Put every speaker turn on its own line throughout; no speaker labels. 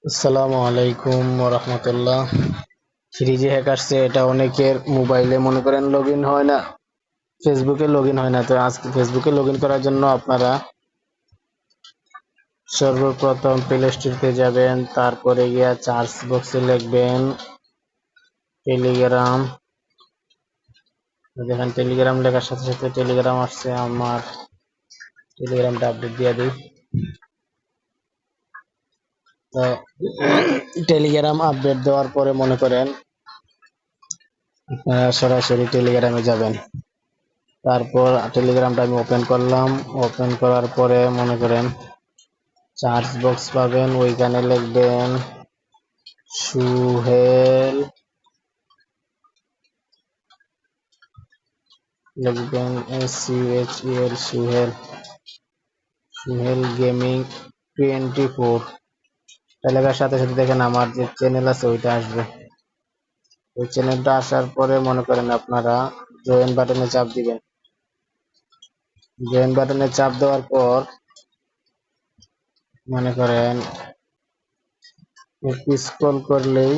আসসালামু আলাইকুম রহমতুল্লাহ। ফ্রিজে হ্যাক আসছে, এটা অনেকের মোবাইলে মনে করেন লগ ইন হয় না, ফেসবুকে লগ ইন হয় না। তো আজকে ফেসবুকে লগ ইন করার জন্য আপনারা সর্বপ্রথম প্লে স্টোরে যাবেন, তারপরে গিয়া সার্চ বক্সে লিখবেন টেলিগ্রাম। দেখেন টেলিগ্রাম লেখার সাথে সাথে টেলিগ্রাম আসছে। আমার টেলিগ্রামটা আপডেট দিয়ে দিই। তো টেলিগ্রাম আপডেট দেওয়ার পরে মনে করেন আপনারা সরাসরি টেলিগ্রামে যাবেন। তারপর টেলিগ্রামটা আমি ওপেন করলাম। ওপেন করার পরে মনে করেন সার্চ বক্স পাবেন, ওইখানে লিখবেন সুহেল, লিখবেন SUHEL সুহেল, সুহেল গেমিং 24। লেখার সাথে সাথে দেখেন আমার যে চ্যানেল আছে ওইটা আসবে। ওই চ্যানেলটা আসার পরে মনে করেন আপনারা জয়েন বাটনে চাপ দিবেন। জয়েন বাটনে চাপ দেওয়ার পর মনে করেন একটু স্ক্রল করলেই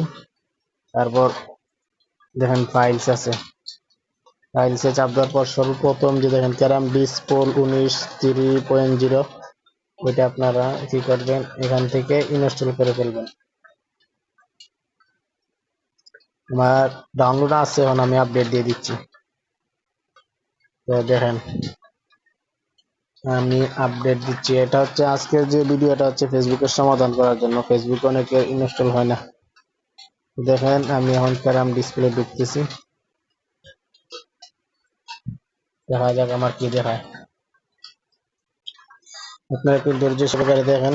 তারপর দেখেন ফাইলস আছে। ফাইলসে চাপ দেওয়ার পর সর্বপ্রথম যে দেখেন ক্যারাম ডিসপোল 19 3.0, ওইটা আপনারা কি করবেন, এখান থেকে ইনস্টল করে ফেলবেন। আমার ডাউনলোড আছে, এখন আমি আপডেট দিয়ে দিচ্ছি। তো দেখেন আমি আপডেট দিচ্ছি। এটা হচ্ছে আজকের যে ভিডিওটা হচ্ছে ফেসবুকের সমাধান করার জন্য। ফেসবুকে অনেকে ইনস্টল হয় না। দেখেন আমি এখন ক্যারাম ডিসপ্লে ঢুকতেছি, দেখা যাক আমার কি দেখায়। আপনারা একটু ধৈর্য সহকারে দেখেন।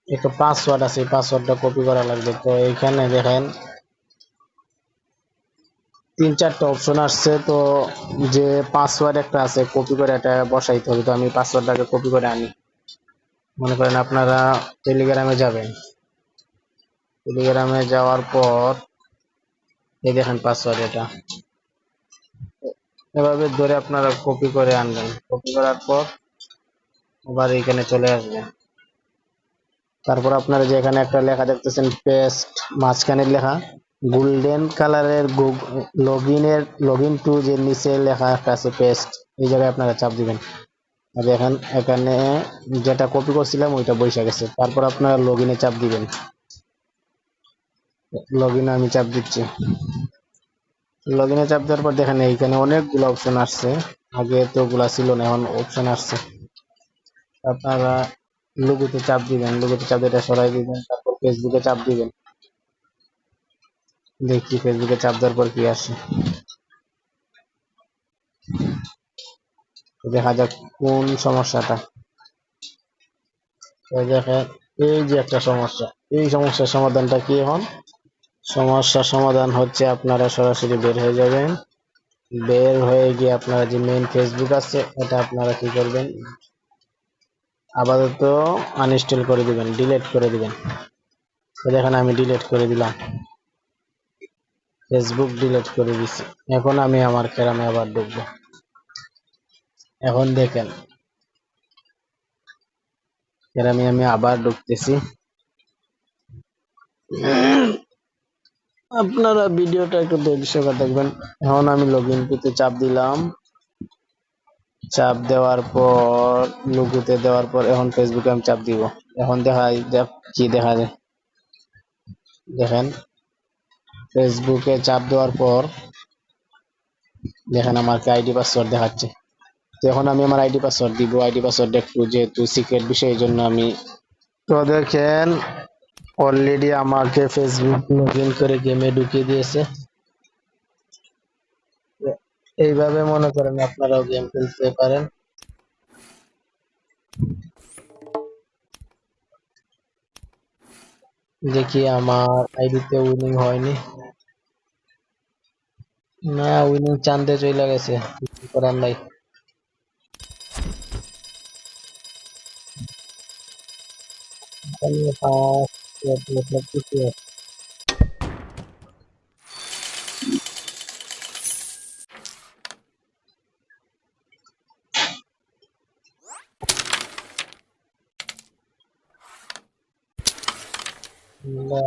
একটা পাসওয়ার্ড আছে, পাসওয়ার্ডটা কপি করা লাগবে। তো এইখানে দেখেন 3-4টা অপশন আসছে। তো যে পাসওয়ার্ড একটা আছে কপি করে এটা বসাইতে হবে। তো আমি পাসওয়ার্ডটাকে কপি করে আনি। মনে করেন আপনারা টেলিগ্রামে যাবেন। টেলিগ্রামে যাওয়ার পর এই দেখেন পাসওয়ার্ড এটা, এভাবে ধরে আপনারা কপি করে আনবেন। কপি করার পর আবার এইখানে চলে আসবেন। তারপর আপনারা যে এখানে একটা লেখা দেখতেছেন পেস্ট, মাঝখানের লেখা গোল্ডেন কালারের লগইন টু, যে নিচে লেখা একটা আছে পেস্ট, এই জায়গায় আপনারা চাপ দিবেন। আর দেখেন এখানে যেটা কপি করছিলাম ওইটা বসে গেছে। তারপর আপনারা লগ ইনে চাপ দিবেন। লগ ইনে আমি চাপ দিচ্ছি। লগ ইনে চাপ দেওয়ার পর দেখেন এইখানে অনেকগুলো অপশন আসছে। আগে তো ওগুলা ছিল না, এখন অপশন আসছে। আপনারা লোগোতে চাপ দিবেন, লোগোতে চাপ দিয়ে এটা সরাই দিবেন। তারপর ফেসবুকে চাপ দিবেন। দেখি ফেসবুকে চাপ দেওয়ার পর কি আসে, দেখা যাক কোন সমস্যাটা। দেখেন এই যে একটা সমস্যা, এই সমস্যার সমাধানটা কি? এখন সমস্যার সমাধান হচ্ছে আপনারা সরাসরি বের হয়ে যাবেন। বের হয়ে গিয়ে আপনারা যে মেইন ফেসবুক আছে এটা আপনারা কি করবেন, আপাতত আনইনস্টল করে দিবেন, ডিলিট করে দিবেন। তো দেখেন আমি ডিলিট করে দিলাম, ফেসবুক ডিলিট করে দিছি। এখন আমি আমার ক্যারামে আবার ঢুকবো। এখন দেখেন ক্যারামে আমি আবার ঢুকতেছি। আপনারা ভিডিওটা একটু ধৈর্য সহকারে দেখবেন। এখন আমি লগ ইন করতে চাপ দিলাম। চাপ দেওয়ার পর লোগোতে দেওয়ার পর এখন ফেসবুকে আমি চাপ দিব। এখন কি দেখা যায়, দেখেন ফেসবুকে চাপ দেওয়ার পর দেখেন আমার আইডি পাসওয়ার্ড দেখাচ্ছে। তো এখন আমি আমার আইডি পাসওয়ার্ড দিব। আইডি পাসওয়ার্ড একটু যেহেতু সিক্রেট বিষয়, এই জন্য আমি, তো দেখেন অলরেডি আমাকে ফেসবুক লগ ইন করে গেমে ঢুকিয়ে দিয়েছে। এইভাবে মনে করেন আপনারাও গেম খেলতে পারেন। দেখি আমার আইডিতে উইনিং হয়নি। না, উইনিং চান্দে চলে গেছে, কিছু করার নাই। আমি আমরা